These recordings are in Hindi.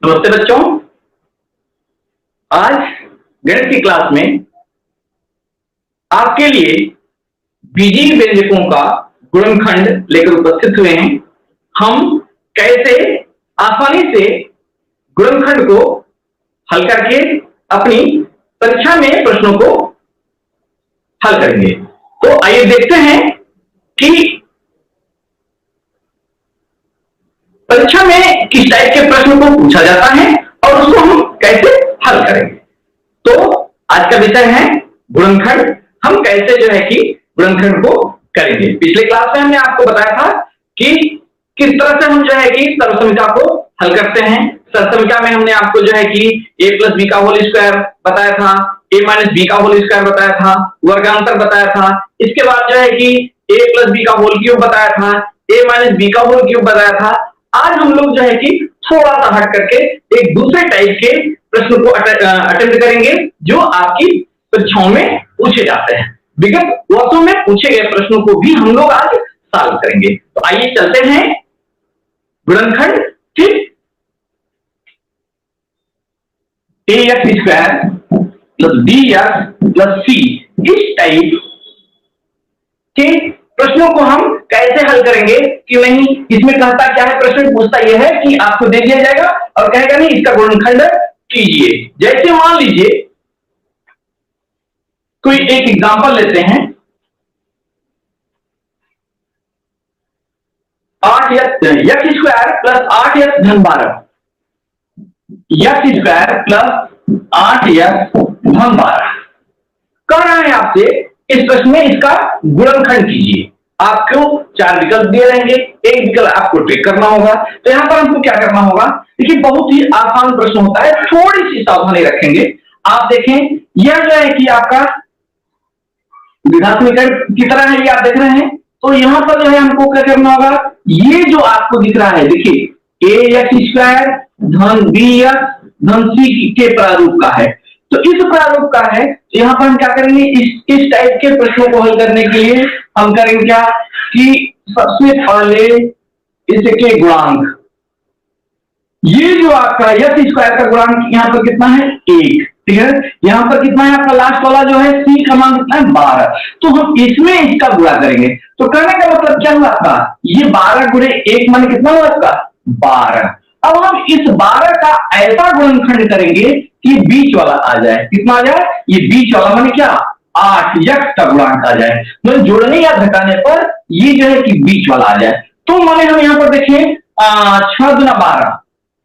नमस्ते बच्चों, आज गणित की क्लास में आपके लिए बीजीय व्यंजकों का गुणनखंड लेकर उपस्थित हुए हैं। हम कैसे आसानी से गुणनखंड को हल करके अपनी परीक्षा में प्रश्नों को हल करेंगे। तो आइए देखते हैं कि परीक्षा में किस टाइप के प्रश्न को पूछा जाता है और उसको हम कैसे हल करेंगे। तो आज का विषय है गुणनखंड। हम कैसे जो है कि गुणनखंड को करेंगे। पिछले क्लास में हमने आपको बताया था कि किस तरह से हम जो है कि सर्वसमीकरण को हल करते हैं। सर्वसमीकरण में हमने आपको जो है कि a प्लस बी का होल स्क्वायर बताया था, a माइनस बी का होल स्क्वायर बताया था, वर्गांतर बताया था। इसके बाद जो है कि a प्लस बी का होल क्यूब बताया था, a माइनस बी का होल क्यूब बताया था। आज हम लोग जो है कि थोड़ा सा हट करके एक दूसरे टाइप के प्रश्न को अटेम्प्ट करेंगे जो आपकी परीक्षाओं में पूछे जाते हैं। विगत वर्षों में पूछे गए प्रश्नों को भी हम लोग आज सॉल्व करेंगे। तो आइए चलते हैं गुणनखंड। ठीक, ax square plus bx plus c इस टाइप के प्रश्नों को हम कैसे हल करेंगे कि नहीं। इसमें कहता क्या है, प्रश्न पूछता यह है कि आपको दे दिया जाएगा और कहेगा नहीं इसका गुणनखंड कीजिए। जैसे मान लीजिए कोई एक एग्जांपल लेते हैं, 8x स्क्वायर प्लस 8x धन 12, x स्क्वायर प्लस 8x धन 12 कह रहा है आपसे इस प्रश्न में इसका गुणनखंड कीजिए। आपको चार विकल्प दिए रहेंगे, एक विकल्प आपको टिक करना होगा। तो यहां पर हमको क्या करना होगा, देखिए बहुत ही आसान प्रश्न होता है, थोड़ी सी सावधानी रखेंगे। आप देखें यह जो है कि आपका समीकरण की तरह है, ये आप देख रहे हैं। तो यहां पर जो है हमको क्या करना होगा, ये जो आपको दिख रहा है देखिए ax स्क्वायर धन bx धन c के प्रारूप का है। तो इस प्रारूप का है, यहां पर हम क्या करेंगे, इस टाइप के प्रश्नों को हल करने के लिए हम करेंगे क्या कि सबसे पहले इसके गुणांक, ये जो आपका x स्क्वायर का गुणांक यहां पर कितना है 1, ठीक है। यहां पर कितना है आपका लास्ट वाला जो है c का मान कितना है 12। तो हम इसमें इसका गुणा करेंगे। तो करने का मतलब क्या हुआ आपका, ये 12 गुणे 1 मान कितना हुआ आपका 12। अब हम इस 12 का ऐसा गुणनखंड करेंगे कि बीच वाला आ जाए। कितना आ जाए, ये बीच वाला माने क्या 8 x का गुणांक आ जाए। मतलब जोड़ने या घटाने पर ये जो है कि बीच वाला आ जाए। तो माने हम यहां पर देखें 6 गुना 12,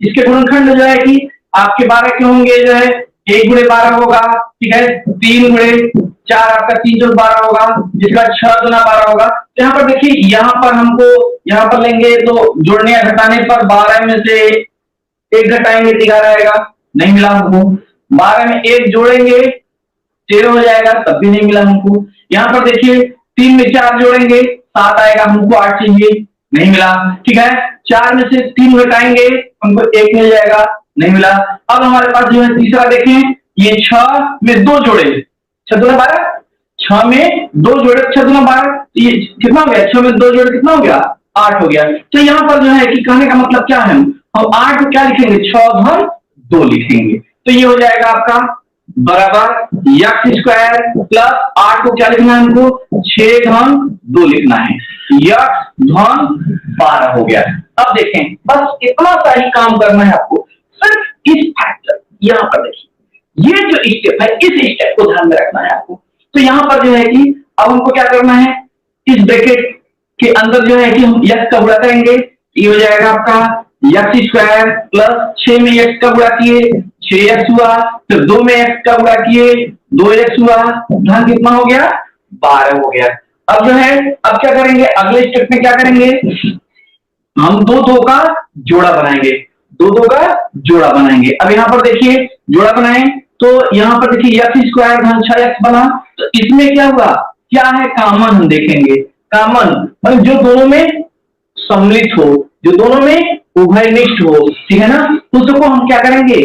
इसके गुणनखंड जो है कि आपके 12 के होंगे जो है 1 गुणे 12 होगा, ठीक है। 3 गुणे 4 आपका 3 जोड़ 12 होगा, जिसका 6 गुना 12 होगा। तो यहाँ पर देखिए यहाँ पर हमको यहाँ पर लेंगे तो जोड़ने या घटाने पर 12 में से 1 घटाएंगे 13 आएगा, नहीं मिला हमको। 12 में 1 जोड़ेंगे 13 हो जाएगा, तब भी नहीं मिला हमको। यहाँ पर देखिए 3 में 4 जोड़ेंगे 7 आएगा, हमको 8 चाहिए, नहीं मिला, ठीक है। 4 में से 3 घटाएंगे हमको 1 मिल जाएगा, नहीं मिला। अब हमारे पास जो है तीसरा देखें, ये 6 में 2 जोड़े 6 दूना 12, 6 में 2 जोड़े 6 दूना 12, ये कितना हो गया, 6 में 2 जोड़े कितना हो गया 8 हो गया। तो यहाँ पर जो है कि कहने का मतलब क्या है, हम 8 को क्या लिखेंगे 6 धन 2 लिखेंगे। तो ये हो जाएगा आपका बराबर x स्क्वायर प्लस 8 को क्या लिखना है हमको 6 धन 2 लिखना है, x धन 12 हो गया। अब देखें बस इतना सा ही काम करना है आपको, सिर्फ इस फैक्टर यहां पर देखिए ये जो स्टेप है इस स्टेप को ध्यान में रखना है आपको। तो यहां पर जो है कि अब हमको क्या करना है, इस ब्रैकेट के अंदर जो है कि हम x का गुणा करेंगे। ये हो जाएगा आपका x स्क्वायर प्लस 6 में x का गुणा किए 6x हुआ, फिर 2 में x का गुणा किए 2x हुआ, धन कितना हो गया 12 हो गया। अब जो है अब क्या करेंगे, अगले स्टेप में क्या करेंगे, हम दो का जोड़ा बनाएंगे, दो का जोड़ा बनाएंगे। अब यहाँ पर देखिए जोड़ा बनाएं तो यहाँ पर देखिए x स्क्वायर धन 6x बना। तो इसमें क्या हुआ, क्या है कॉमन, हम देखेंगे कॉमन मतलब जो दोनों में सम्मिलित हो, जो दोनों में उभयनिष्ठ हो, ठीक है ना, उसको हम क्या करेंगे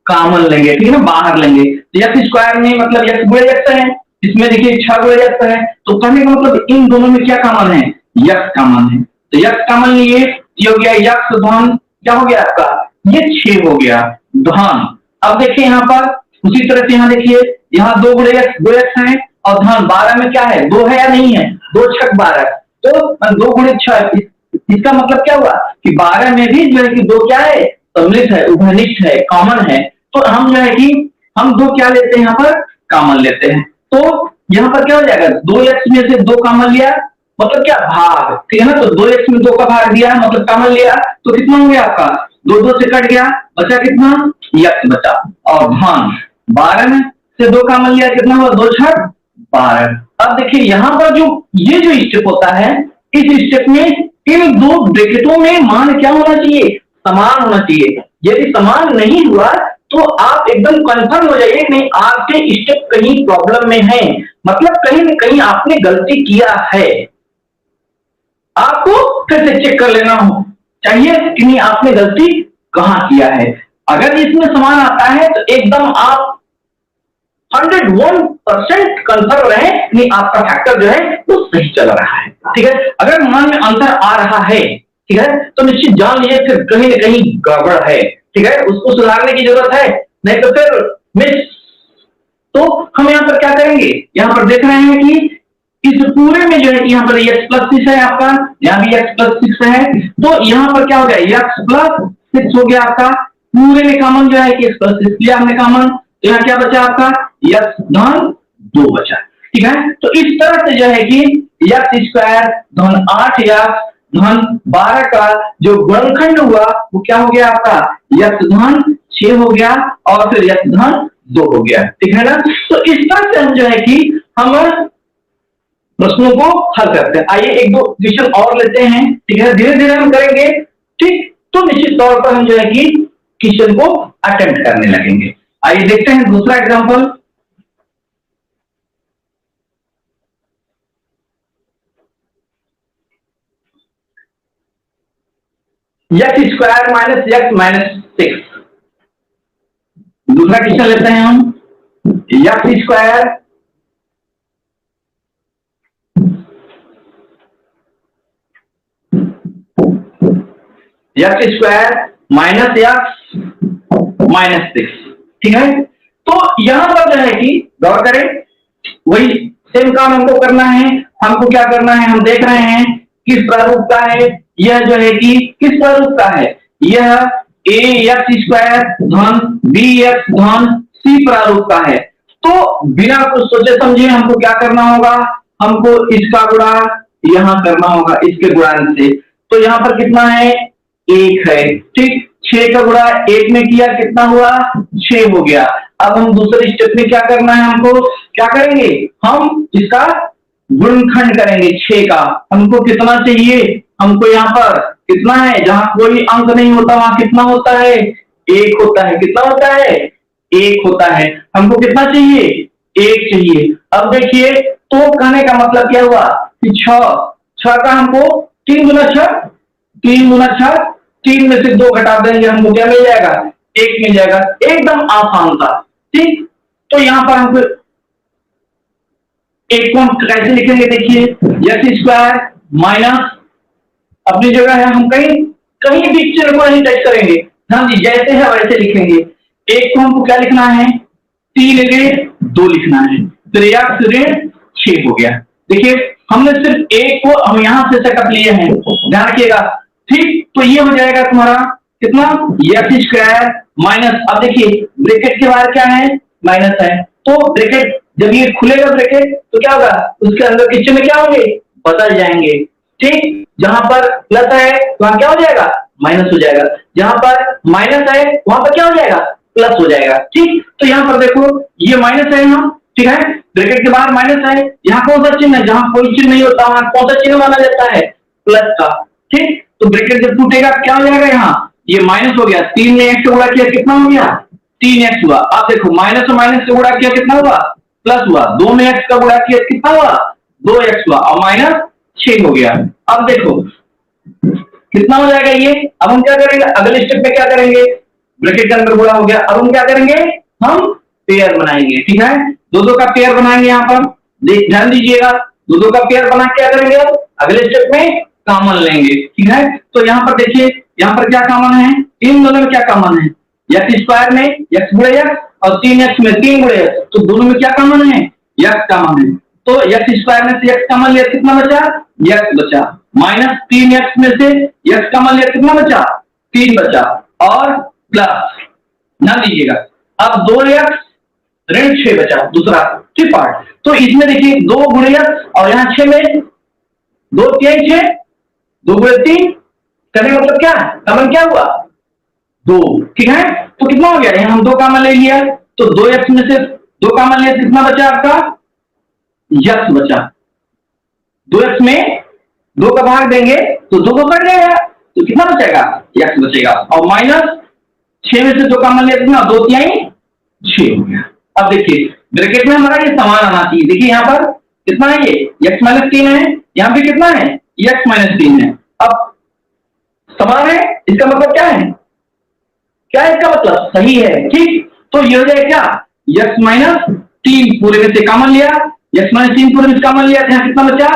कॉमन लेंगे, ठीक है ना, बाहर लेंगे। तो x स्क्वायर में मतलब x गुणे x है, इसमें देखिए 6 गुणे x है। तो कहने का मतलब इन दोनों में क्या कॉमन है, x कॉमन है। तो x कॉमन लिए ये हो गया x धन क्या हो गया आपका ये 6 हो गया धन। अब देखिए यहाँ पर उसी तरह से यहाँ देखिए, यहाँ 2 गुणे एक्स 2x है, और धन 12 में क्या है 2 है या नहीं है, 2 छक 12, तो 2 गुणे 6, इसका मतलब क्या हुआ कि 12 में भी जो है कि 2 क्या है, सम्मिलित है, उभयनिष्ठ है, कॉमन है। तो हम जो है कि हम 2 क्या लेते हैं यहाँ पर, कॉमन लेते हैं। तो यहाँ पर क्या हो जाएगा, 2x में से 2 कॉमन लिया मतलब क्या, भाग, ठीक है ना। तो 2x में 2 का भाग दिया मतलब कॉमन लिया, तो कितना हो गया आपका, 2 से कट गया, बचा कितना, x बचा। और धन 12 में से 2 कॉमन लिया, कितना हुआ, 2 छक 12। अब देखिए यहाँ पर जो ये जो स्टेप होता है, इस स्टेप में इन 2 ब्रैकेटों में मान क्या होना चाहिए, समान होना चाहिए। यदि समान नहीं हुआ तो आप एकदम कंफर्म हो जाइए नहीं, आपके स्टेप कहीं प्रॉब्लम में है, मतलब कहीं न कहीं आपने गलती किया है। आपको फिर से चेक कर लेना हो चाहिए कि नहीं, आपने गलती कहां किया है। अगर इसमें समान आता है तो एकदम आप 101% कंफर्म रहे नहीं, आपका फैक्टर जो है वो सही चल रहा है, ठीक है। अगर मान में अंतर आ रहा है, ठीक है, तो निश्चित जान लीजिए फिर कहीं न कहीं गड़बड़ है, ठीक है, उसको सुधारने की जरूरत है, नहीं तो फिर मिस। तो हम यहाँ पर क्या करेंगे, यहाँ पर देख रहे हैं कि इस पूरे में जो है यहाँ पर x प्लस 6 है आपका, यहाँ भी x प्लस 6 है, तो यहाँ पर क्या हो गया, x प्लस 6 हो गया आपका। पूरे में कॉमन जो है कि x प्लस 6 लिया हमने कॉमन, तो यहाँ क्या बचा आपका, x धन 2 बचा, ठीक है। तो इस तरह से जो है कि x स्क्वायर धन 8 या धन 12 का जो गुणनखंड हुआ वो क्या हो गया आपका, x धन 6 हो गया और फिर x धन 2 हो गया, ठीक है ना। तो इस तरह से हम जो है कि हम प्रश्नों को हल करते हैं। आइए एक दो क्वेश्चन और लेते हैं, ठीक है, धीरे धीरे हम करेंगे, ठीक। तो निश्चित तौर पर हम जो है कि क्वेश्चन को अटेम्प्ट करने लगेंगे। आइए देखते हैं दूसरा example. x square minus x minus 6, दूसरा क्वेश्चन लेते हैं हम। x square x square minus x minus 6, ठीक है। तो यहां पर जो है कि गौर करें, वही सेम काम हमको करना है। हमको क्या करना है, हम देख रहे हैं किस प्रारूप का है यह, जो है कि किस प्रारूप का है यह, a x स्क्वायर धन b x धन c प्रारूप का है। तो बिना कुछ सोचे समझे हमको क्या करना होगा, हमको इसका गुणा यहां करना होगा इसके गुणन से। तो यहां पर कितना है, 1 है, ठीक। 6 का गुणा 1 में किया कितना हुआ, 6 हो गया। अब हम दूसरे स्टेप में क्या करना है, हमको क्या करेंगे, हम इसका गुणनखंड करेंगे 6 का। हमको कितना चाहिए, हमको यहाँ पर कितना है, जहां कोई अंक नहीं होता वहां कितना होता है, 1 होता है। कितना होता है, 1 होता है। हमको कितना चाहिए, 1 चाहिए। अब देखिए तो कहने का मतलब क्या हुआ कि 6 का हमको 3 गुना 6, 3 गुना 6, 3 में से 2 घटा देंगे, हमको क्या मिल जाएगा, 1 मिल जाएगा। एकदम आसान था, ठीक। तो यहां पर हमको 1 को हम कैसे लिखेंगे, देखिए x स्क्वायर माइनस, अपनी जगह है, हम कहीं कहीं भी चिन्ह को नहीं टच करेंगे, हाँ जी, जैसे है वैसे लिखेंगे। 1 को हमको क्या लिखना है, 3 ऋण 2 लिखना है, फिर x ऋण 6 हो गया। देखिए हमने सिर्फ 1 को हम यहां से सेटअप लिए हैं, ध्यान रखिएगा, ठीक। तो ये हो जाएगा तुम्हारा कितना, x स्क्वायर माइनस, अब देखिए ब्रैकेट के बाहर क्या है, माइनस है, तो ब्रैकेट जब ये खुलेगा ब्रैकेट तो क्या होगा, उसके अंदर के चिन्ह क्या होंगे, बदल जाएंगे, ठीक। जहां पर प्लस है वहां क्या हो जाएगा, माइनस हो जाएगा। जहां पर माइनस है वहां पर क्या हो जाएगा, प्लस हो जाएगा, ठीक। तो यहाँ पर देखो ये माइनस है यहाँ, ठीक है, ब्रैकेट के बाहर माइनस है, यहाँ कौन सा चिन्ह है, जहां कोई चिन्ह नहीं होता वहां कौन सा चिन्ह माना जाता है, प्लस का, ठीक। तो ब्रैकेट जब टूटेगा क्या हो जाएगा, यहाँ ये माइनस हो गया, 3 ने x से गुणा किया कितना हो गया, 3x हुआ। आप देखो माइनस और माइनस से गुणा किया कितना हुआ, प्लस हुआ। 2 में x का गुणा किया कितना हुआ, 2x हुआ और माइनस 6 हो गया। अब देखो कितना हो जाएगा ये, अब हम क्या करेंगे, अगले स्टेप में क्या करेंगे, ब्रैकेट के अंदर गुणा हो गया, अब हम क्या करेंगे, हम पेयर बनाएंगे, ठीक है, 2-2 का पेयर बनाएंगे। यहाँ पर ध्यान दीजिएगा, 2-2 का पेयर बना क्या करेंगे, अब अगले स्टेप में कॉमन लेंगे, ठीक है। तो यहाँ पर देखिए यहाँ पर क्या कॉमन है, इन दोनों में क्या कॉमन है, एक्स स्क्वायर में एक्स गुणे एक्स और 3x में 3 गुणे एक्स, तो दोनों में क्या कॉमन है, एक्स कॉमन है। तो एक्स स्क्वायर में से एक्स कॉमन लिया कितना बचा, एक्स बचा, माइनस 3x में से एक्स कॉमन लिया कितना बचा, 3 बचा, और प्लस ना लीजिएगा, अब 2x ऋण 6 बचा, दूसरा ठीक पार्ट। तो इसमें देखिए 2 गुणे एक्स और यहाँ 6 में 2 3 6, 2 गुणे 3 करने का मतलब क्या है, कॉमन क्या हुआ, 2, ठीक है। तो कितना हो गया, यहाँ हम 2 कॉमन ले लिया, तो 2x में से 2 कॉमन लिया, कितना बचा आपका, x बचा। 2x में 2 का भाग देंगे तो 2 को कट जाएगा, तो कितना बचेगा, x बचेगा, और माइनस 6 में से 2 कॉमन लिया, कितना, 2 3 6 हो गया। अब देखिए ब्रैकेट में हमारा ये समान आना चाहिए, देखिए यहाँ पर कितना है, ये x माइनस 3 है, यहाँ पे कितना है, x माइनस 3 है। अब समान है, इसका मतलब क्या है, क्या है इसका मतलब, सही है, ठीक। तो ये हो जाएगा क्या, x माइनस 3 पूरे में से कॉमन लिया, x माइनस 3 पूरे में से कॉमन लिया, यहाँ कितना बचा,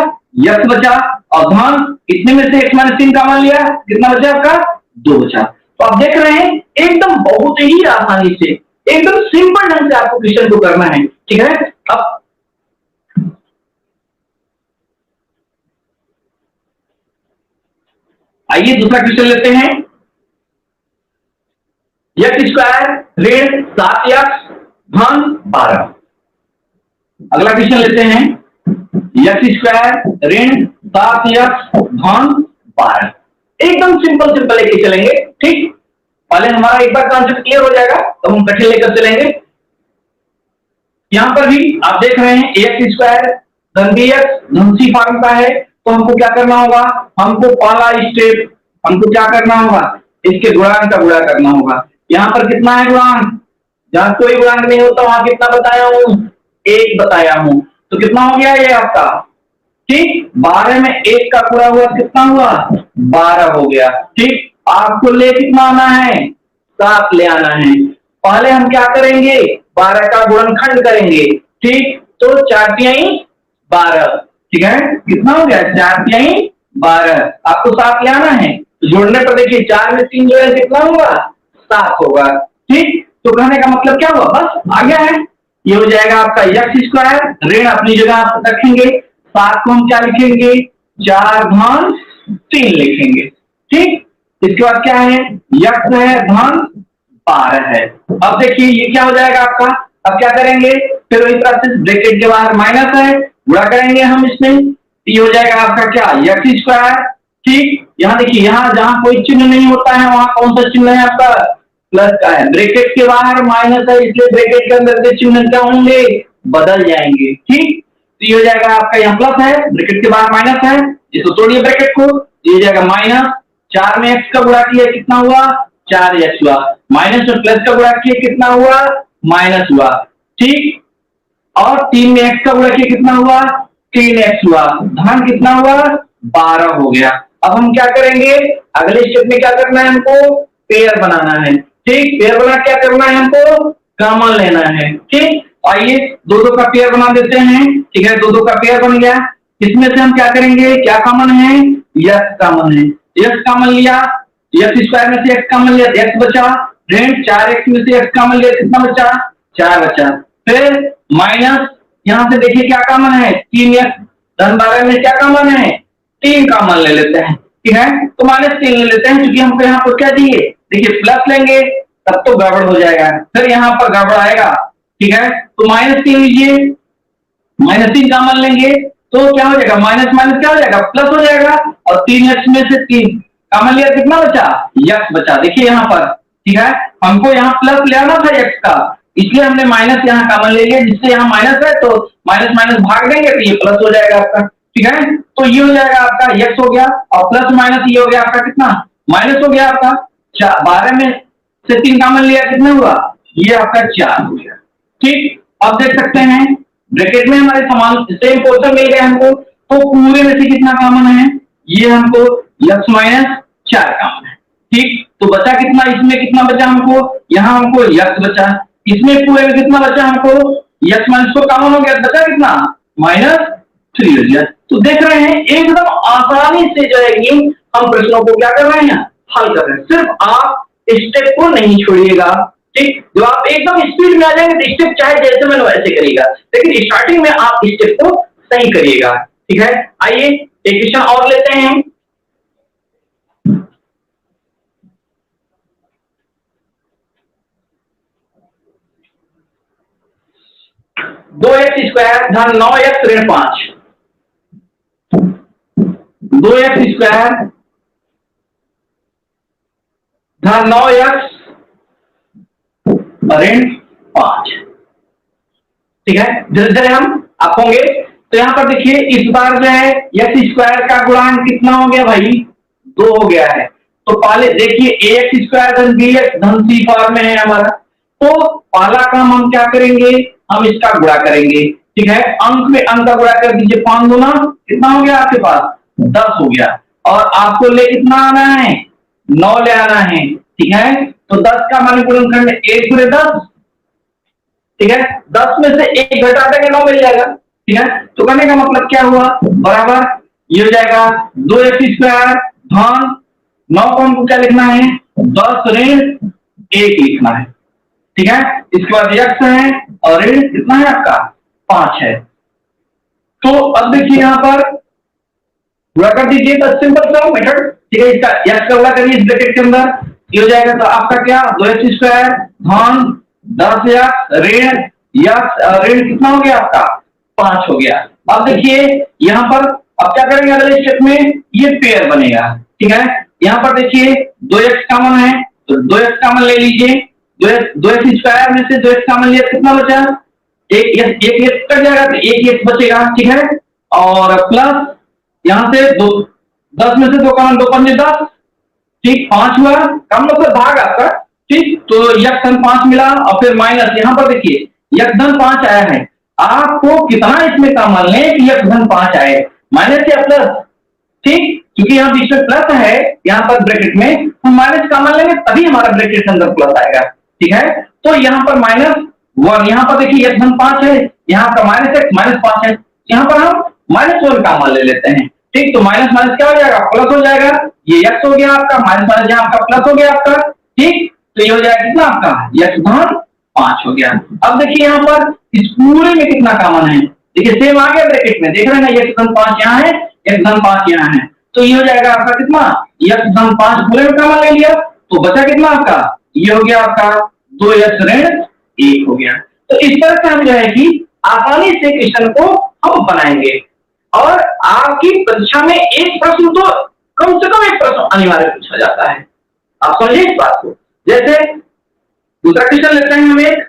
x बचा, और धन इतने में से x माइनस 3 कॉमन लिया, कितना बचा आपका, 2 बचा। तो आप देख रहे हैं एकदम बहुत ही आसानी से, एकदम सिंपल ढंग से आपको क्वेश्चन को करना है, ठीक है। अब आइए दूसरा क्वेश्चन लेते हैं, एक्स स्क्वायर ऋण 7x धन 12। अगला क्वेश्चन लेते हैं, एक्स स्क्वायर ऋण 7x धन 12। एकदम सिंपल सिंपल लेके चलेंगे, ठीक। पहले हमारा एक बार कॉन्सेप्ट क्लियर हो जाएगा तो हम कठिन लेकर चलेंगे। यहां पर भी आप देख रहे हैं एक्स स्क्वायर धन bx धन c फॉर्म का है, तो हमको क्या करना होगा, हमको पहला स्टेप हमको क्या करना होगा, इसके गुणांक का गुणा करना होगा। यहाँ पर कितना है गुणांक, जहां कोई गुणांक नहीं होता वहां कितना बताया हूं, 1 बताया हूं, तो कितना हो गया ये आपका, ठीक। 12 में 1 का पूरा हुआ, कितना हुआ, 12 हो गया, ठीक। आपको ले कितना आना है, 7 ले आना है। पहले हम क्या करेंगे, 12 का गुणनखंड करेंगे, ठीक। तो 4 तिहाई 12, ठीक है, कितना हो गया, 4 तिहाई 12, आपको 7 ले आना है, तो जोड़ने पर देखिए 4 में 3 जो है कितना होगा, 7 होगा, ठीक। तो कहने का मतलब क्या हुआ, बस आ गया है, ये हो जाएगा आपका एक्स स्क्वायर ऋण अपनी जगह आप रखेंगे, 7 को हम क्या लिखेंगे, 4 धन 3 लिखेंगे, ठीक। इसके बाद क्या है, एक्स है धन 12 है। अब देखिए ये क्या हो जाएगा आपका, अब क्या करेंगे, फिर वही प्रोसेस, ब्रैकेट के बाहर माइनस है, गुणा करेंगे हम इसमें, ये हो जाएगा आपका क्या, एक्स स्क्वायर, ठीक। यहाँ देखिए, यहाँ जहां कोई चिन्ह नहीं होता है वहां कौन सा चिन्ह है आपका, प्लस का है, ब्रैकेट के बाहर माइनस है, इसलिए ब्रैकेट के अंदर के चिन्ह क्या होंगे, बदल जाएंगे, ठीक। तो ये हो जाएगा आपका, यहाँ प्लस है, ब्रैकेट के बाहर माइनस है, इसको तोड़िए ब्रैकेट को, ये हो जाएगा माइनस 4 में x का गुणा किया कितना हुआ, 4x हुआ, माइनस में प्लस का गुणा किया कितना हुआ, माइनस हुआ, ठीक। और 3 में x का गुणा किया कितना हुआ, 3x हुआ, धन कितना हुआ, 12 हो गया। अब हम क्या करेंगे, अगले स्टेप में क्या करना है, हमको पेयर बनाना है, ठीक। पेयर बना क्या करना है, हमको कॉमन लेना है, ठीक। आइए 2-2 का पेयर बना देते हैं, ठीक है, 2-2 का पेयर बन गया। इसमें से हम क्या करेंगे, क्या कॉमन है, x कॉमन है, x कॉमन लिया, एक्स स्क्वायर में से x कॉमन लिया, x बचा, ऋण 4x में से x कॉमन लिया, कितना बचा, 4 बचा, फिर माइनस यहां से देखिए क्या कॉमन है, 3x धन 12 में क्या कॉमन है, 3 कॉमन ले लेते हैं, ठीक है। तो माइनस 3 ले लेते हैं, क्योंकि हमको यहाँ पर क्या चाहिए, देखिए प्लस लेंगे तब तो गड़बड़ हो जाएगा, फिर यहाँ पर गड़बड़ आएगा, ठीक है। तो माइनस 3 लीजिए, माइनस 3 कॉमन लेंगे तो क्या हो जाएगा, माइनस माइनस क्या हो जाएगा, प्लस हो जाएगा, और 3x में से 3 कॉमन लिया, कितना बचा, x बचा, देखिए यहाँ पर, ठीक है। हमको यहाँ प्लस ले आना था x का, इसलिए हमने माइनस यहाँ कॉमन ले लिया, जिससे यहाँ माइनस है तो माइनस माइनस भाग देंगे तो ये प्लस हो जाएगा आपका, ठीक है। तो ये हो जाएगा आपका x हो गया, और प्लस माइनस ये हो गया आपका कितना, माइनस हो गया आपका, 12 में से 3 कॉमन लिया, कितना हुआ, ये आपका 4 हो गया, ठीक। अब देख सकते हैं ब्रैकेट में हमारे समान सेम पोर्शन मिल गया हमको, तो पूरे में से कितना कॉमन है, ये हमको x माइनस 4 कॉमन है, ठीक। तो बचा कितना, इसमें कितना बचा हमको, यहाँ हमको x बचा, इसमें पूरे में कितना बचा हमको, x माइनस को कॉमन हो गया, बचा कितना, -3 हो गया। तो देख रहे हैं एकदम आसानी से जो है हम प्रश्नों को क्या कर रहे हैं, हल कर रहे हैं। सिर्फ आप स्टेप को नहीं छोड़िएगा, ठीक। जब आप एकदम स्पीड में आ जाएंगे तो स्टेप चाहे जैसे मैंने वैसे करिएगा, लेकिन स्टार्टिंग में आप स्टेप को सही करिएगा, ठीक है। आइए एक क्वेश्चन और लेते हैं। दो एक्स स्क्वायर धन 9x ऋण 5, 2x स्क्वायर धन 9x ऋण 5, ठीक है। धीरे धीरे हम आप होंगे। तो यहां पर देखिए इस बार जो है एक्स स्क्वायर का गुणांक कितना हो गया भाई, 2 हो गया है। तो पहले देखिए ए एक्स स्क्वायर धन बी एक्स धन सी फॉर्म में है हमारा। तो पहला काम हम क्या करेंगे, हम इसका गुणा करेंगे, ठीक है। अंक में अंक का गुणा कर दीजिए, 5 गुना कितना हो गया आपके पास, 10 हो गया। और आपको ले कितना आना है, 9 ले आना है, ठीक है। तो 10 का मान गुणनखंड 1 गुणे 10, ठीक है। 10 में से 1 घटा देंगे 9 मिल जाएगा, ठीक है। तो कहने का मतलब क्या हुआ, बराबर ये हो जाएगा 2x स्क्वायर धन 9 को हमको क्या लिखना है, 10 ऋण 1 लिखना है, ठीक है। इसके बाद x है और ऋण कितना है आपका 5 है। तो अब देखिए यहां पर गुणा कर दीजिए, तो सिंपल सा मेथड, ठीक है। इसका x का गुणा करिए इस ब्रैकेट के अंदर, ये हो जाएगा। तो आपका क्या 2x स्क्वायर धन 10x ऋण ऋण कितना हो गया आपका 5 हो गया। अब देखिए यहां पर अब क्या करेंगे अगले स्टेप में, ये पेयर बनेगा, ठीक है। यहां पर देखिए 2x कॉमन है, तो 2x कॉमन ले लीजिए। 2x स्क्वायर में से 2x कॉमन लिया, कितना बचा, एक कट जाएगा तो एक x बचेगा, ठीक है। और प्लस यहां से 10 में से 2 कॉमन, 2 पंजे 10, ठीक, 5 हुआ, कम मतलब भाग आपका, ठीक। तो यक्स धन 5 मिला और फिर माइनस, यहां पर देखिए यक्स धन 5 आया है। आपको कितना इसमें कॉमन लें कि यक्स धन 5 आए, माइनस या प्लस, ठीक। क्योंकि यहाँ बीच में प्लस है, यहाँ पर ब्रैकेट में हम माइनस कॉमन लेंगे तभी हमारा ब्रैकेट के अंदर प्लस आएगा, ठीक है। तो यहाँ पर -1, यहाँ पर देखिए यक्स धन 5 है, यहाँ पर -5 है, यहाँ पर हम -1 कॉमन ले लेते हैं, ठीक। तो माइनस माइनस क्या हो जाएगा, प्लस हो जाएगा। ये x हो गया आपका, माइनस माइनस यहाँ आपका प्लस हो गया आपका, ठीक। तो ये हो जाएगा कितना आपका, x धन 5 हो गया। अब देखिए यहाँ पर इस पूरे में कितना कॉमन है, देखिए सेम आ गया ब्रैकेट में, देख रहे हैं ना, x धन 5 यहाँ है, x धन 5 यहाँ है। तो ये हो जाएगा आपका कितना, x धन 5 पूरे में कॉमन ले लिया, तो बचा कितना आपका, ये हो गया आपका 2x ऋण 1 हो गया। तो इस तरह से हम जो है कि आसानी से क्वेश्चन को हम बनाएंगे। और आपकी परीक्षा में एक प्रश्न तो कम से कम एक प्रश्न अनिवार्य पूछा जाता है, आप समझिए इस बात को। जैसे दूसरा क्वेश्चन लेते हैं हम एक,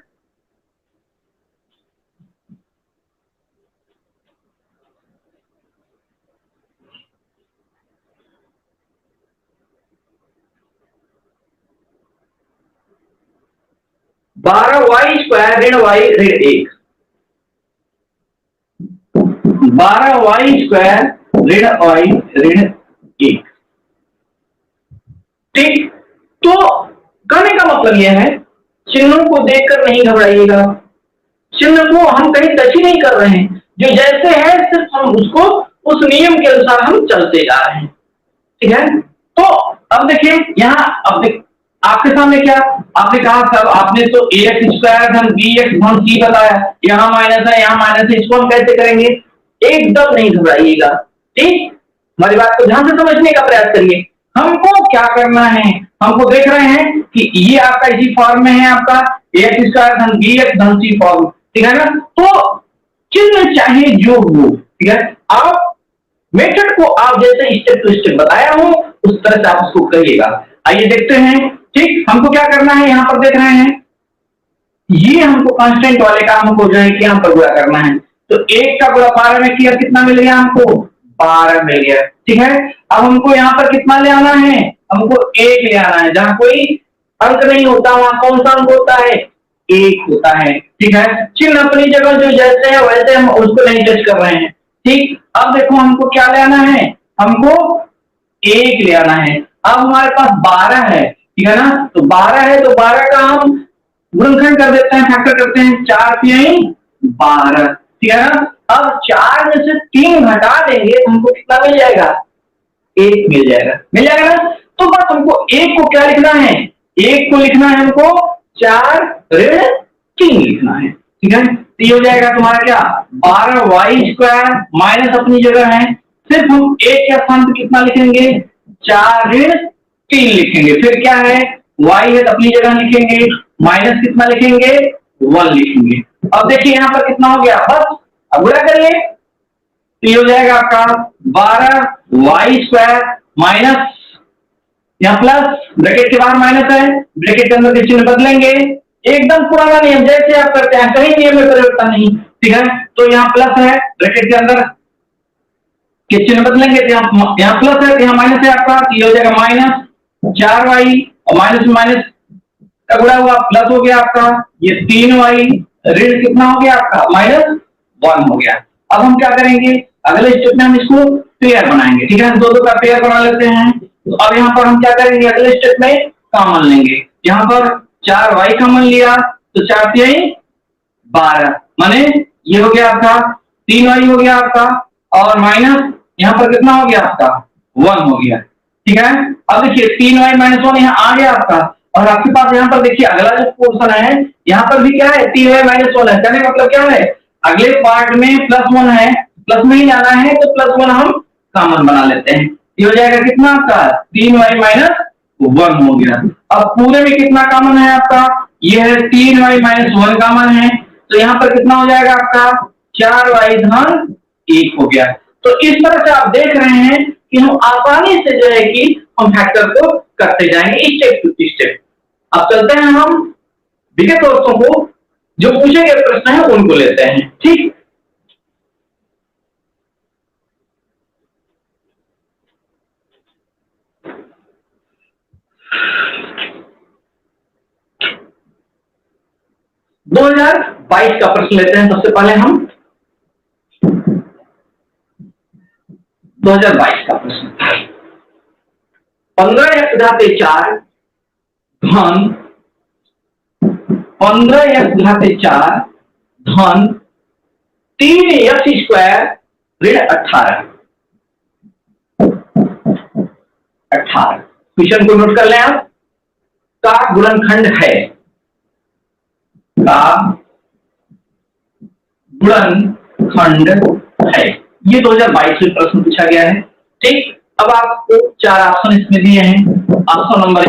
$12y स्क्वायर ऋण y ऋण 1, 12y स्क्वायर ऋण y ऋण 1, ठीक। तो कहने का मतलब यह है, चिन्हों को देखकर नहीं घबराइएगा, चिन्ह को हम कहीं टच ही नहीं कर रहे हैं, जो जैसे है सिर्फ हम उसको उस नियम के अनुसार हम चलते जा रहे हैं, ठीक है। तो अब देखिए यहाँ, अब आपके सामने क्या आपने कहा, सर आपने तो ax स्क्वायर धन bx धन c बताया, यहाँ माइनस है यहाँ माइनस है, इसको हम कैसे करेंगे, एकदम नहीं घबराइएगा, ठीक। हमारी बात को ध्यान से समझने का प्रयास करिए। हमको क्या करना है, हमको देख रहे हैं कि ये आपका इसी फॉर्म में है, आपका ax स्क्वायर धन bx धन c फॉर्म, ठीक है ना। तो चिन्ह चाहे जो हो, ठीक है, आप मेथड को आप जैसे स्टेप टू स्टेप बताया हूं उस तरह से आप उसको करिएगा। आइए देखते हैं, ठीक। हमको क्या करना है, यहाँ पर देख रहे हैं ये हमको कांस्टेंट वाले का हमको जो है कि यहाँ पर गुणा करना है। तो 1 का गुणा 12 में किया, कितना मिल गया हमको, 12 मिल गया, ठीक है। अब हमको यहाँ पर कितना ले आना है, हमको 1 ले आना है, जहां कोई अंक नहीं होता वहां कौन सा अंक होता है, 1 होता है, ठीक है। चिन्ह अपनी जगह जो जैसे है वैसे हम उसको नहीं टच कर रहे हैं, ठीक। अब देखो हमको क्या ले आना है, हमको 1 ले आना है। अब हमारे पास 12 है, ठीक है ना, तो 12 है तो 12 का हम गुणनखंड कर देते हैं, फैक्टर करते हैं, 4 3 12, ठीक है ना। अब 4 में से 3 घटा देंगे तो हमको कितना मिल जाएगा, 1 मिल जाएगा, मिल जाएगा ना। तो बस हमको एक को क्या लिखना है, एक को लिखना है हमको 4 ऋण 3 लिखना है, ठीक है। तो ये हो जाएगा तुम्हारा क्या 12y² माइनस अपनी जगह है, सिर्फ हम एक के स्थान पर कितना लिखेंगे 4 ऋण 3 लिखेंगे, फिर क्या है y है तो अपनी जगह लिखेंगे, माइनस कितना लिखेंगे 1 लिखेंगे। अब देखिए यहां पर कितना हो गया, बस अब गुणा करिए, तो ये हो जाएगा आपका 12y² माइनस यहाँ प्लस, ब्रैकेट के बाहर माइनस है, ब्रैकेट के अंदर के चिन्ह बदलेंगे, एकदम पुराना नियम जैसे आप करते हैं, कहीं नियम में परिवर्तन नहीं, ठीक है। तो यहाँ प्लस है, ब्रैकेट के अंदर के चिन्ह बदलेंगे, तो यहाँ प्लस है, यहाँ माइनस है आपका, ये हो जाएगा माइनस 4y और माइनस माइनस का गुणा हुआ प्लस हो गया आपका, ये 3y ऋण कितना हो गया आपका -1 हो गया। अब हम क्या करेंगे, अगले स्टेप में हम इसको पेयर बनाएंगे, ठीक है, दो का पेयर बना लेते हैं। तो अब यहाँ पर हम क्या करेंगे, अगले स्टेप में कॉमन लेंगे, यहाँ पर 4y कॉमन लिया तो 4 × 12 माने ये हो गया आपका 3y हो गया आपका, और माइनस यहाँ पर कितना हो गया आपका 1 हो गया, ठीक है। अब देखिए 3y - 1 यहाँ आ गया आपका, और आपके पास यहाँ पर देखिए अगला जो पोर्शन है यहाँ पर भी क्या है 3y - 1 है, कहने का मतलब क्या है अगले पार्ट में +1 है, प्लस में ही जाना है तो +1 हम कॉमन बना लेते हैं, ये हो जाएगा कितना आपका 3y - 1 हो गया। अब पूरे में कितना कॉमन है आपका, ये है 3y - 1 कॉमन है, तो यहाँ पर कितना हो जाएगा आपका 4y - 1 हो गया। तो इस तरह से आप देख रहे हैं कि हम आसानी से जो है कि हम फैक्टर को करते जाएंगे स्टेप टू स्टेप। अब चलते हैं हम विगत वर्षों को जो पूछे गए प्रश्न है उनको लेते हैं, ठीक। दो 2022 का प्रश्न लेते हैं। सबसे पहले हम 2022 का प्रश्न, 15x⁴ धन 15x⁴ धन 3x² ऋण 18 क्वेश्चन को नोट कर लें आप, का गुणनखंड है, का गुणनखंड है, ये 2022 में प्रश्न पूछा गया है, ठीक। अब आपको 4 ऑप्शन इसमें दिए हैं, ऑप्शन नंबर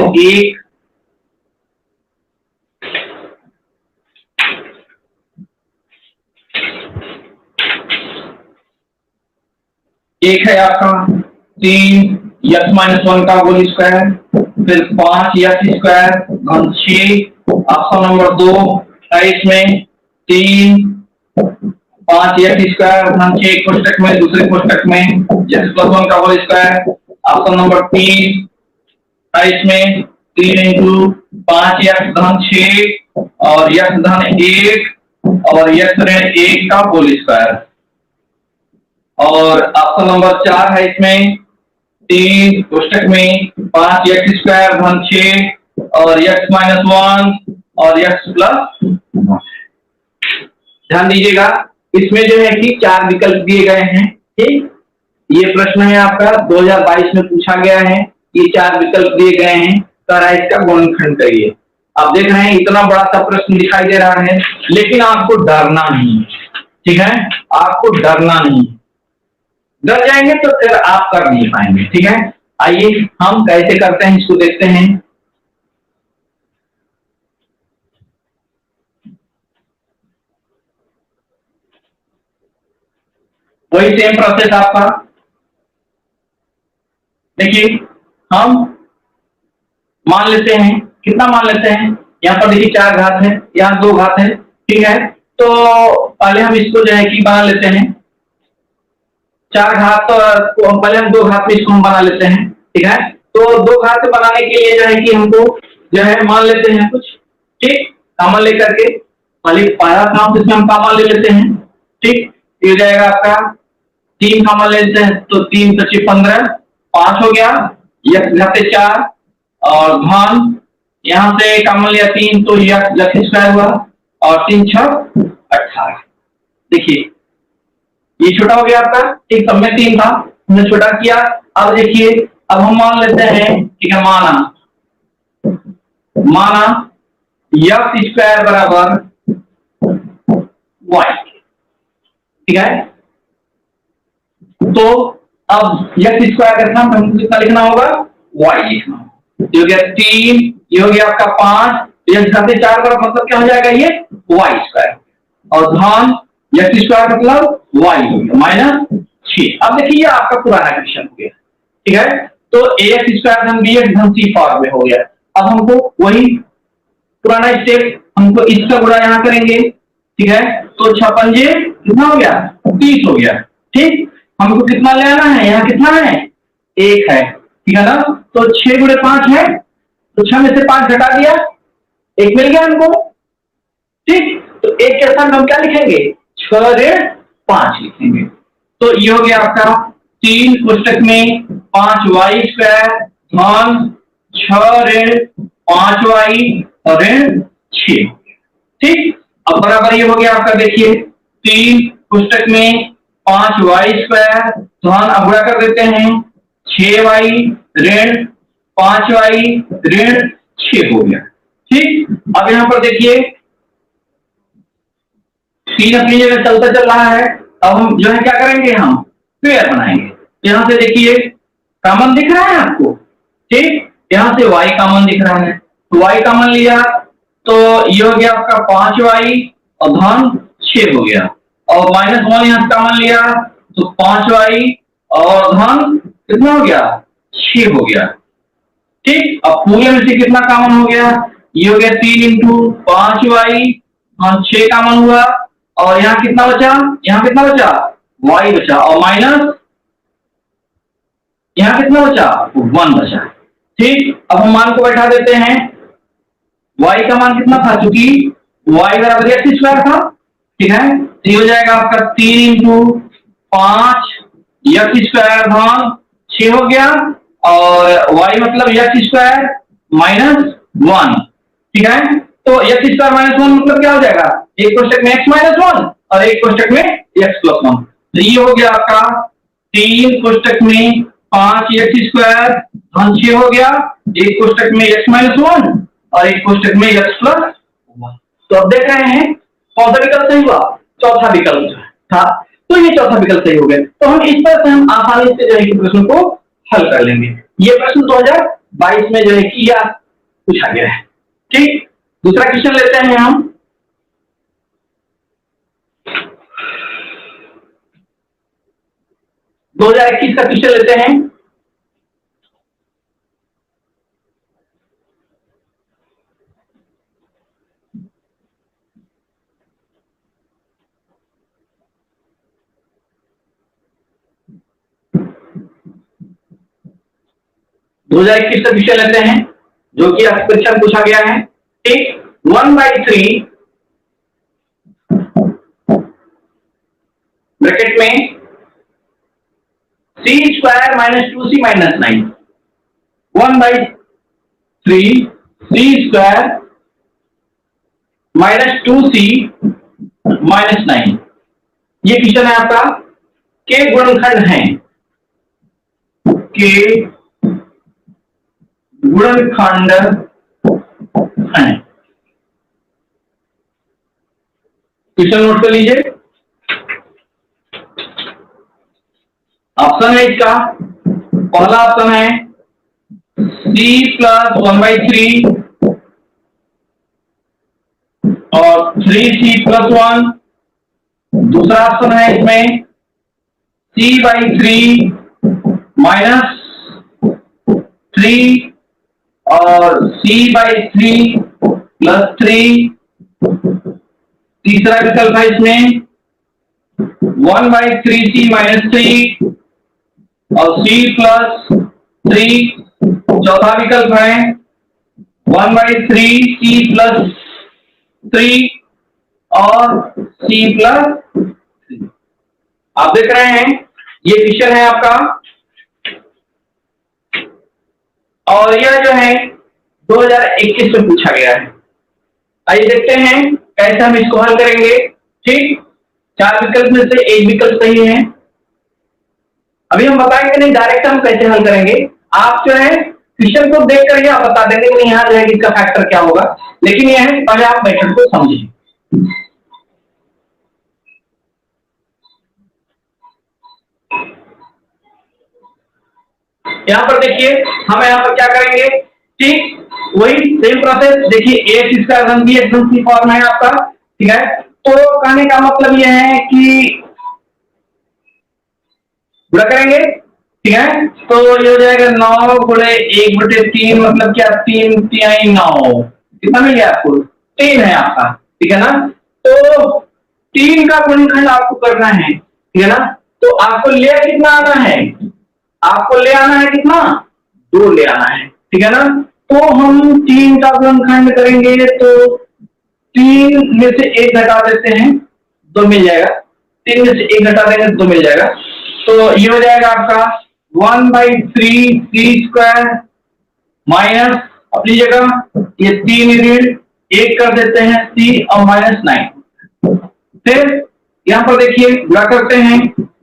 1 है आपका 3x - 1 का होल स्क्वायर, फिर 5x² धन 6, ऑप्शन नंबर 2 है इसमें 3 5x² धन 6 कोष्टक में, दूसरे कोष्टक में x+1 का होल स्क्वायर, ऑप्शन नंबर 3 है इसमें 3 × 5x धन 6 और x धन 1 और x ऋण 1 का होल स्क्वायर, और ऑप्शन नंबर 4 है इसमें 3 कोष्टक में 5x² धन 6 और x - 1 और x+1। ध्यान दीजिएगा इसमें जो है कि 4 विकल्प दिए गए हैं, ठीक। ये प्रश्न है आपका 2022 में पूछा गया है, ये 4 विकल्प दिए गए हैं, करा इसका गुणनखंड करिए। आप देख रहे हैं इतना बड़ा सा प्रश्न दिखाई दे रहा है, लेकिन आपको डरना नहीं, ठीक है, आपको डरना नहीं, डर जाएंगे तो फिर आप कर नहीं पाएंगे, ठीक है। आइए हम कैसे करते हैं इसको देखते हैं। वही सेम प्रोसेस आपका, देखिए हम मान लेते हैं, कितना मान लेते हैं, यहाँ पर देखिए 4 घात है, यहाँ 2 घात है, ठीक है। तो पहले हम इसको जो है कि बना लेते हैं 4 घात, तो पहले हम 2 घात में इसको हम बना लेते हैं, ठीक है। तो 2 घात बनाने के लिए जो है कि हमको जो है मान लेते हैं कुछ, ठीक, कॉमन लेकर के पहले पहला काम इसमें हम कॉमन ले लेते हैं, ठीक। ये जाएगा आपका 3 कॉमन ले लेते हैं, तो 3 × 5 15, 5 हो गया, x⁴ और धन यहाँ से कॉमन लिया 3 तो x² हुआ, और 3 × 6 18। देखिए ये छोटा हो गया आपका, एक सब में 3 था, हमने छोटा किया। अब देखिए अब हम मान लेते हैं, ठीक है, माना एक्स स्क्वायर बराबर वाई, ठीक है। तो अब एक्स स्क्वायर का ध्यान हमको कितना लिखना होगा, वाई लिखना होगा। ये हो गया 3, ये हो गया आपका 5, ये साथ 4 का मतलब क्या हो जाएगा, ये वाई स्क्वायर, और धन एक्स स्क्वायर मतलब वाई हो गया माइनस 6। अब देखिए आपका पुराना क्वेश्चन हो गया, ठीक है। तो ax स्क्वायर धन bx धन c फॉर्म में हो गया। अब हमको वही पुराना स्टेप, हमको इसका गुणा यहाँ करेंगे, ठीक है। तो 6 पंजे कितना हो गया, 30 हो गया, ठीक। हमको कितना ले आना है, यहाँ कितना है, 1 है, ठीक है ना। तो 6 गुणे 5 है, तो 6 में से 5 घटा दिया, 1 मिल गया हमको, ठीक। तो 1 के साथ हम क्या लिखेंगे, 6 ऋण 5 लिखेंगे। तो ये हो गया आपका 3 कोष्टक में 5y स्क्वायर धन 6 ऋण 5y ऋण 6, ठीक। अब बराबर ये हो गया आपका, देखिए 3 कोष्टक में 5y स्क्वायर धन, अब गुणा कर देते हैं 6y ऋण 5y ऋण 6 हो गया, ठीक। अब यहां पर देखिए 3 अपनी जगह चलता चल रहा है। अब हम जो है क्या करेंगे, हम पेयर बनाएंगे। यहां से देखिए कॉमन दिख रहा है आपको, ठीक। यहां से y कॉमन दिख रहा है, तो y कॉमन लिया, तो ये हो गया आपका 5y और धन 6 हो गया, और -1 यहां से कॉमन लिया तो 5y और धन कितना हो गया, 6 हो गया, ठीक। अब पूरे में से कितना कॉमन हो गया, ये हो गया 3 इंटू 5y धन 6 कॉमन हुआ, और यहाँ कितना बचा, यहाँ कितना बचा, y बचा, और माइनस यहाँ कितना बचा, 1 बचा, ठीक। अब हम मान को बैठा देते हैं, y का मान कितना था, चूंकि y बराबर एक्स स्क्वायर था, ठीक है। तो ये हो जाएगा आपका 3 इंटू 5 एक्स स्क्वायर धन 6 हो गया, और y मतलब एक्स स्क्वायर माइनस 1, ठीक है। तो एक्स स्क्वायर माइनस 1 मतलब क्या हो जाएगा, एक कोष्टक में x माइनस 1 और एक कोष्टक में x प्लस 1। तो ये हो गया आपका 3 कोष्टक में 5 एक्स स्क्वायर धन 6 हो गया, एक कोष्टक में x माइनस 1 और एक कोष्टक में x प्लस 1। तो अब देख रहे हैं कौन सा विकल्प सही हुआ, चौथा विकल्प था, तो ये चौथा विकल्प सही हो गया। तो हम इस तरह से हम आसानी से जो है प्रश्न को हल कर लेंगे। ये प्रश्न 2022 में जो है किया पूछा गया है, ठीक। दूसरा क्वेश्चन लेते हैं हम, दो 2021 का क्वेश्चन लेते हैं। दो 2021 का क्वेश्चन लेते हैं, जो कि आपकी परीक्षा में पूछा गया है, ठीक। 1/3 ब्रैकेट में c square minus 2c minus 9, 1/3 c square minus 2c minus 9, ये क्वेश्चन है आपका, के गुणनखंड है, के गुणनखंड है। क्वेश्चन नोट कर लीजिए। ऑप्शन है इसका, पहला ऑप्शन है c प्लस 1/3 और 3c प्लस 1। दूसरा ऑप्शन है इसमें c/3 माइनस 3 और c/3 प्लस 3। तीसरा विकल्प है इसमें 1/3c माइनस 3 और c प्लस 3। चौथा विकल्प है 1/3c प्लस 3 और c प्लस 3। आप देख रहे हैं ये क्वेश्चन है आपका, और यह जो है 2021 में पूछा गया है। आइए देखते हैं कैसे हम इसको हल करेंगे, ठीक। 4 विकल्प में से एक विकल्प सही है। अभी हम बताएंगे नहीं डायरेक्ट हम कैसे हल करेंगे, आप जो है क्वेश्चन को देख कर आप बता देंगे कि यहाँ जो है इसका फैक्टर क्या होगा, लेकिन यह है पहले आप मेथड को समझिए। यहाँ पर देखिए हम यहाँ पर क्या करेंगे, ठीक वही सेम प्रोसेस। देखिए एक्स स्क्वायर धन बी एक्स धन सी फॉर्म है आपका, ठीक है। तो कहने का मतलब यह है कि गुणा करेंगे, ठीक है। तो ये हो जाएगा 9 गुणे 1/3 मतलब क्या 3 तिहाई 9, कितना मिल गया आपको 3 है आपका, ठीक है ना। तो 3 का गुणनखंड आपको करना है, ठीक है ना। तो आपको ले कितना आना है, आपको ले आना है कितना 2 ले आना है, ठीक है ना। तो हम 3 का गुणनखंड करेंगे तो 3 में से 1 घटा देते हैं 2 मिल जाएगा, 3 में से 1 घटा देंगे 2 मिल जाएगा। तो ये हो जाएगा आपका 1/3 सी स्क्वायर माइनस अपनी जगह ये 3 ऋण 1 कर देते हैं सी और -9। फिर यहां पर देखिए गुणा करते हैं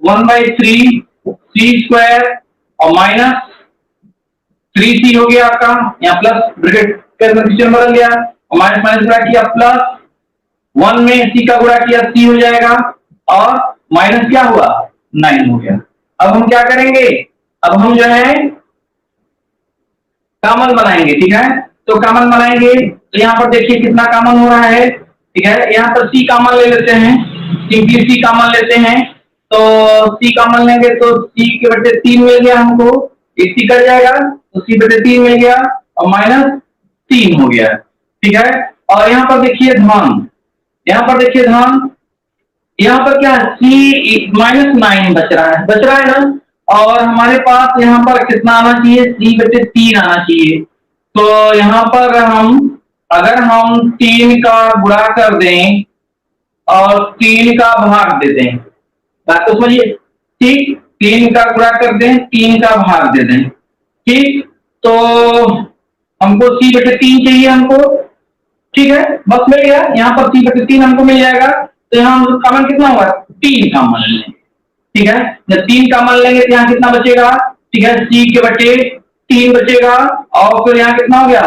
1/3 सी स्क्वायर और माइनस 3c हो गया आपका, यहाँ प्लस ब्रैकेट के अंदर क्वेश्चन बदल गया और माइनस माइनस गुणा किया प्लस 1 में c का गुणा किया c हो जाएगा और माइनस क्या हुआ 9 हो गया। अब हम क्या करेंगे, अब हम जो है कॉमन बनाएंगे, ठीक है। तो कॉमन बनाएंगे तो यहाँ पर देखिए कितना कॉमन हो रहा है, ठीक है। यहाँ पर c कॉमन ले लेते हैं, सिंपली c कॉमन लेते हैं। तो c कॉमन लेंगे तो c के बटे 3 मिल गया हमको, एक c कट जाएगा तो c बटे 3 मिल गया और -3 हो गया, ठीक है। और यहाँ पर देखिए धन, यहाँ पर देखिए धन, यहाँ पर क्या है c -9 बच रहा है ना। और हमारे पास यहाँ पर कितना आना चाहिए c बटे 3 आना चाहिए। तो यहाँ पर हम अगर हम 3 का गुणा कर दें और 3 का भाग दे दें, बात तो समझिए, ठीक 3 का गुणा कर दें 3 का भाग दे दें, ठीक। तो हमको c बटे 3 चाहिए हमको, ठीक है, बस मिल गया। यहाँ पर c बटे 3 हमको मिल जाएगा। तो यहाँ कॉमन कितना होगा 3 कॉमन लेंगे, ठीक है। जब 3 कॉमन लेंगे तो यहाँ कितना बचेगा, ठीक है, c के बटे 3 बचेगा और फिर यहाँ कितना हो गया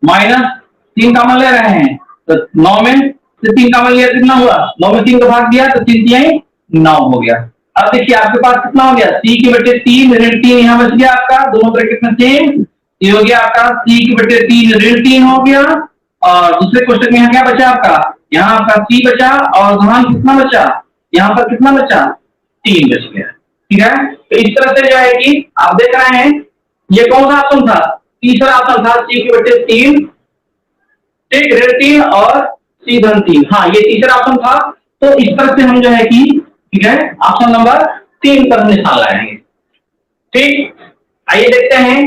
-3 कॉमन ले रहे हैं तो 9 में से 3 कॉमन लिया कितना हुआ 9 में 3 का भाग दिया तो 3 तिहाई 9 हो गया। अब देखिए आपके पास कितना हो गया c के बटे 3 ऋण 3 यहाँ बच गया आपका, दोनों ब्रैकेट में सेम, ये हो गया आपका c के बटे 3 ऋण 3 हो गया। और दूसरे क्वेश्चन में यहाँ क्या बचा आपका, यहाँ आपका c बचा और धन कितना बचा, यहाँ पर कितना बचा 3 बच गया, ठीक है। तो इस तरह से जो है कि आप देख रहे हैं ये कौन सा ऑप्शन था, तीसरा ऑप्शन था c के बटे 3, ठीक ऋण 3 और c धन 3, हाँ ये तीसरा ऑप्शन था। तो इस तरह से हम जो है कि ठीक है ऑप्शन नंबर 3 पर निशान लगाएंगे, ठीक। आइए देखते हैं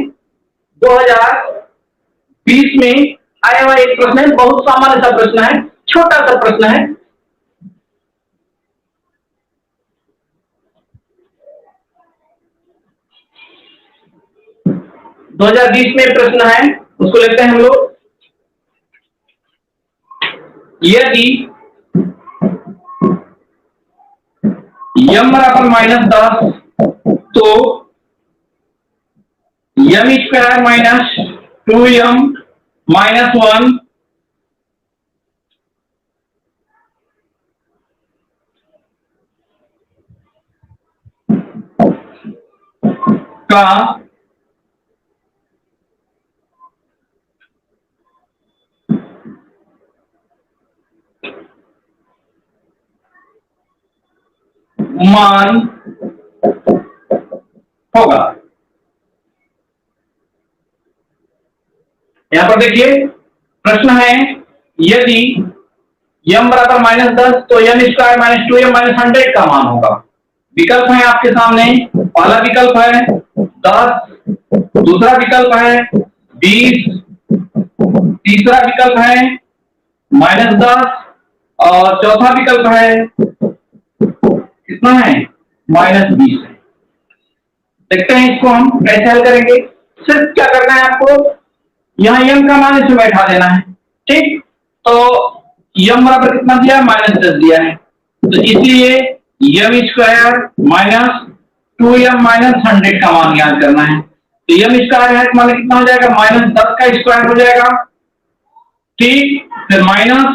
2020 में आया हुआ एक प्रश्न है, बहुत सामान्य सा प्रश्न है, छोटा सा प्रश्न है। दो 2020 में प्रश्न है, उसको लेते हैं हम लोग। यदि यम बराबर -10 तो यम स्क्वायर -2m -1 का मान होगा। यहां पर देखिए प्रश्न है यदि यम बराबर -10 तो यम स्क्वायर -2m -100 का मान होगा। विकल्प है आपके सामने, पहला विकल्प है 10, दूसरा विकल्प है 20, तीसरा विकल्प है -10 और चौथा विकल्प है कितना है -20 है। देखते हैं इसको हम कैसे हल करेंगे। सिर्फ क्या करना है आपको, यहाँ यम का मान इसमें बैठा देना है, ठीक। तो यम बराबर कितना दिया -10 दिया है, तो इसलिए यम स्क्वायर -2m -100 का मान ज्ञात करना है। तो यम स्क्वायर है तो मान कितना हो जाएगा, -10 का स्क्वायर हो जाएगा। ठीक, फिर माइनस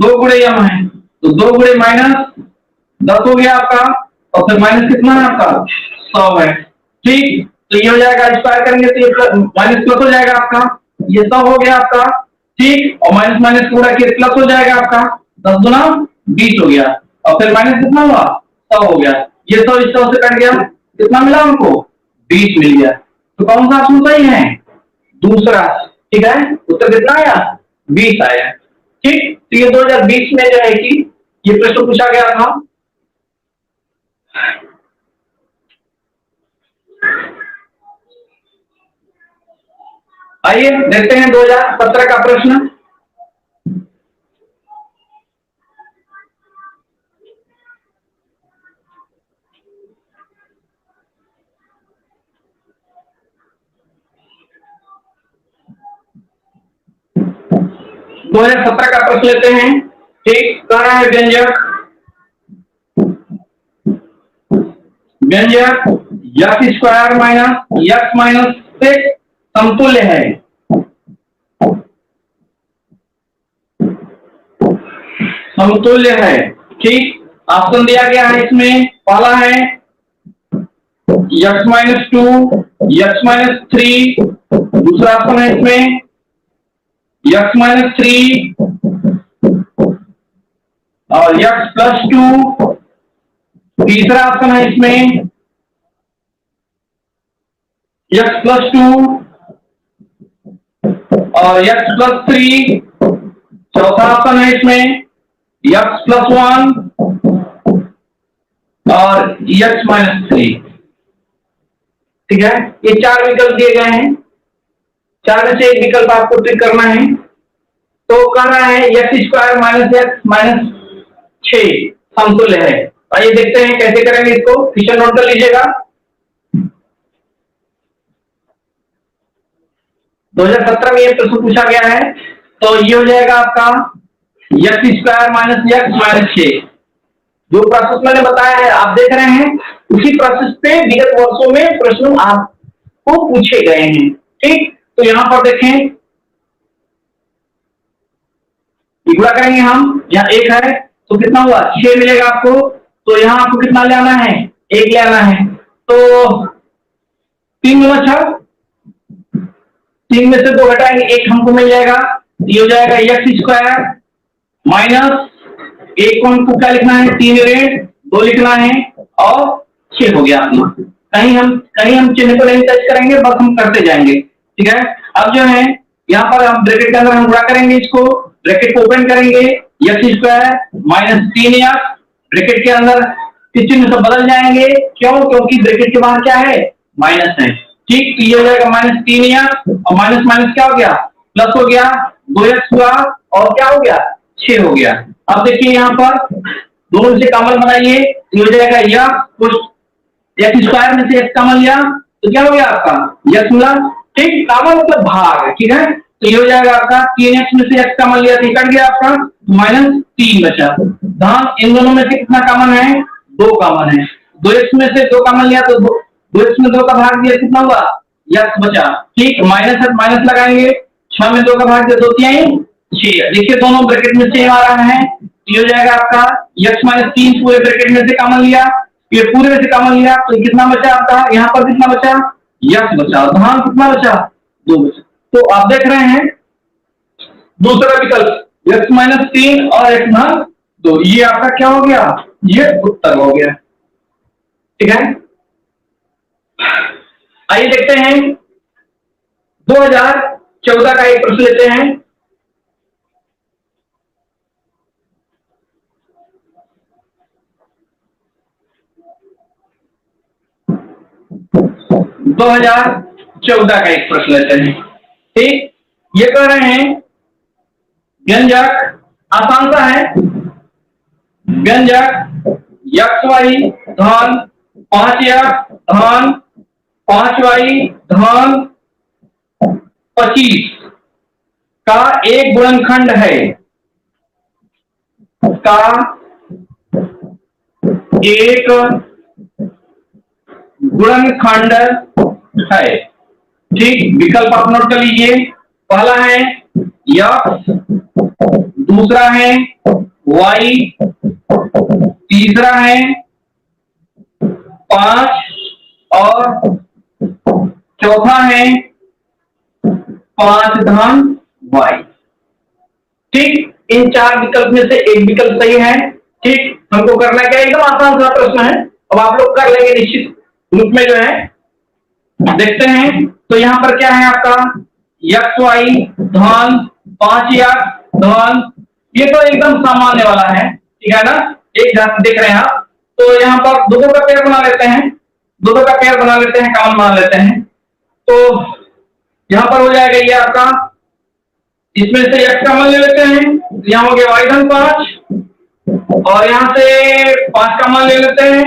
2 गुणे यम है तो 2 गुणे -10 हो गया आपका, और फिर माइनस कितना है आपका 100 है। ठीक, तो ये हो जाएगा, स्क्वायर करेंगे तो ये माइनस प्लस हो जाएगा आपका, ये 100 हो गया आपका। ठीक, और माइनस माइनस पूरा के प्लस हो जाएगा आपका, 10 गुना 20 हो गया, और फिर माइनस कितना हुआ 100 हो गया। ये 100 इस 100 से कट गया, कितना मिला हमको 20 मिल गया। तो कौन सा ऑप्शन सही है, दूसरा। ठीक है, उत्तर कितना आया 20 आया। ठीक, तो ये 2020 में जो है कि ये प्रश्न पूछा गया था। आइए देखते हैं 2017 का प्रश्न। दो 2017 का प्रश्न लेते हैं। ठीक, कह रहा है व्यंजक x square minus x minus 6 समतुल्य है। समतुल्य है। ठीक, ऑप्शन दिया गया है इसमें, पहला है x माइनस 2, x माइनस 3, दूसरा ऑप्शन है इसमें x माइनस 3 और x प्लस 2, तीसरा ऑप्शन है इसमें x प्लस 2 और x प्लस 3, चौथा ऑप्शन है इसमें x प्लस 1 और x माइनस 3। ठीक है, ये 4 विकल्प दिए गए हैं, 4 में से एक विकल्प आपको टिक करना है। तो कह रहा है x square minus x minus 6 समतुल्य है। आइए देखते हैं कैसे करेंगे इसको, क्वेश्चन नोट कर लीजिएगा। 2017 में ये प्रश्न पूछा गया है, तो ये हो जाएगा आपका x square minus x minus 6। जो प्रोसेस मैंने बताया है आप देख रहे हैं, उसी प्रोसेस पे विगत वर्षों में प्रश्न आपको पूछे गए हैं। ठीक, तो यहां पर देखें, गुणा करेंगे हम, यहाँ 1 है तो कितना हुआ 6 मिलेगा आपको, तो यहाँ आपको कितना ले आना है 1 ले आना है, तो 3 गुना 6, 3 में से 2 घटाएंगे 1 हमको मिल जाएगा, ये हो जाएगा x स्क्वायर माइनस 1 को हमको क्या लिखना है 3 ऋण 2 लिखना है, और 6 हो गया अपना। कहीं हम चिन्ह को नहीं टच करेंगे, बस हम करते जाएंगे। ठीक है, अब जो है यहाँ पर हम ब्रैकेट के अंदर हम गुणा करेंगे, इसको ब्रैकेट को ओपन करेंगे, x square minus 3x, bracket के अंदर चिन्ह सब बदल जाएंगे, क्यों, क्योंकि ब्रैकेट के बाहर क्या है माइनस है। ठीक, तो ये हो जाएगा माइनस 3x और माइनस माइनस क्या हो गया प्लस हो गया, 2x हुआ और क्या हो गया 6 हो गया। अब देखिए यहाँ पर दोनों से कॉमन बनाइए, ये हो जाएगा x स्क्वायर में से x कॉमन लिया तो क्या हो गया आपका x मिला। ठीक, कॉमन मतलब भाग। ठीक है, तो ये हो जाएगा आपका 3x में से x कॉमन लिया तो कट गया आपका -3 बचा। ध्यान, इन दोनों में से कितना कॉमन है 2 कॉमन है, 2x में से 2 कॉमन लिया तो 2x में 2 का भाग दिया कितना हुआ x बचा। ठीक, माइनस है माइनस लगाएंगे, 6 में 2 का भाग दिया 2 3 6। देखिए दोनों ब्रैकेट में से आ रहा है, ये हो जाएगा आपका x माइनस 3 पूरे ब्रैकेट में से कॉमन लिया, ये पूरे में से कॉमन लिया तो कितना बचा आपका, यहाँ पर कितना बचा x बचा, ध्यान कितना बचा 2 बचा। तो आप देख रहे हैं दूसरा विकल्प x माइनस 3 और x माइनस 2, ये आपका क्या हो गया, ये उत्तर हो गया। ठीक है, आइए देखते हैं 2014 का एक प्रश्न लेते हैं। दो 2014 का एक प्रश्न लेते हैं। ठीक, ये कह रहे हैं व्यंजक, आसान सा है, व्यंजक xy धन 5x धन 5y धन 25 का एक गुणनखंड है, का एक गुणनखंड है। ठीक, विकल्प आप नोट कर लीजिए। पहला है x, दूसरा है y, तीसरा है 5 और चौथा है 5 धन y। ठीक, इन 4 विकल्प में से एक विकल्प सही है। ठीक, हमको करना क्या है, एकदम आसान सा प्रश्न है, अब आप लोग कर लेंगे निश्चित रूप में जो है। देखते हैं, तो यहां पर क्या है आपका x y धन 5x धन, ये तो एकदम सामान्य वाला है, ठीक है ना, एक ध्यान देख रहे हैं आप। तो यहाँ पर दो का पेयर बना लेते हैं, दो का पेयर बना लेते हैं, कॉमन बना लेते हैं। तो यहाँ पर हो जाएगा ये आपका, इसमें से x कॉमन ले लेते हैं, यहाँ हो गया y धन 5 और यहाँ से 5 कॉमन ले लेते हैं,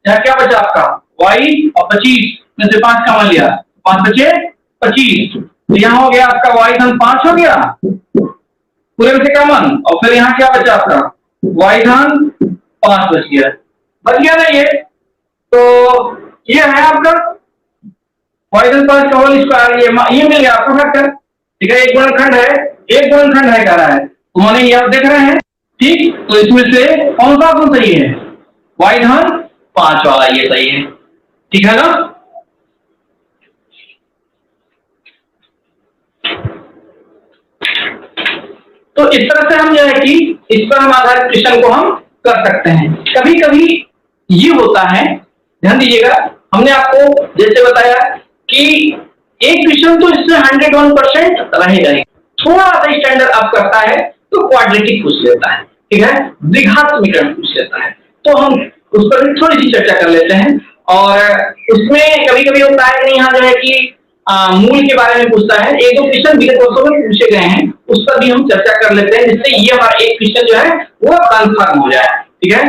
यहाँ क्या बचा आपका y और 25 में से 5 कॉमन लिया, 5 बचे 25, तो यहाँ हो गया आपका y धन 5 हो गया पूरे में से कॉमन, और फिर यहाँ क्या बचा आपका y धन 5 बच गया ना ये। तो ये है आपका y धन 5 का होल स्क्वायर, ये मिल गया आपको फैक्टर, ठीक है। एक गुणनखंड है कह रहा है, उन्होंने ये आप देख रहे हैं। ठीक, तो इसमें से कौन सा ऑप्शन सही है, y धन 5 वाला ये सही है, ठीक है ना। तो इस तरह से हम जो है कि इस पर हम आधारित क्वेश्चन को हम कर सकते हैं। कभी कभी ये होता है, ध्यान दीजिएगा, हमने आपको जैसे बताया कि एक क्वेश्चन तो इससे 101% रहेगा ही, थोड़ा सा स्टैंडर्ड अप करता है तो क्वाड्रेटिक पूछ लेता है, ठीक है, द्विघात समीकरण पूछ लेता है, तो हम उस पर भी थोड़ी सी चर्चा कर लेते हैं। और उसमें कभी कभी होता है कि यहाँ जो है कि मूल के बारे में पूछता है, एक दो क्वेश्चन विगत वर्षों में पूछे गए हैं, उस पर भी हम चर्चा कर लेते हैं, जिससे ये हमारा एक क्वेश्चन जो है वो कंफर्म हो जाए, ठीक है।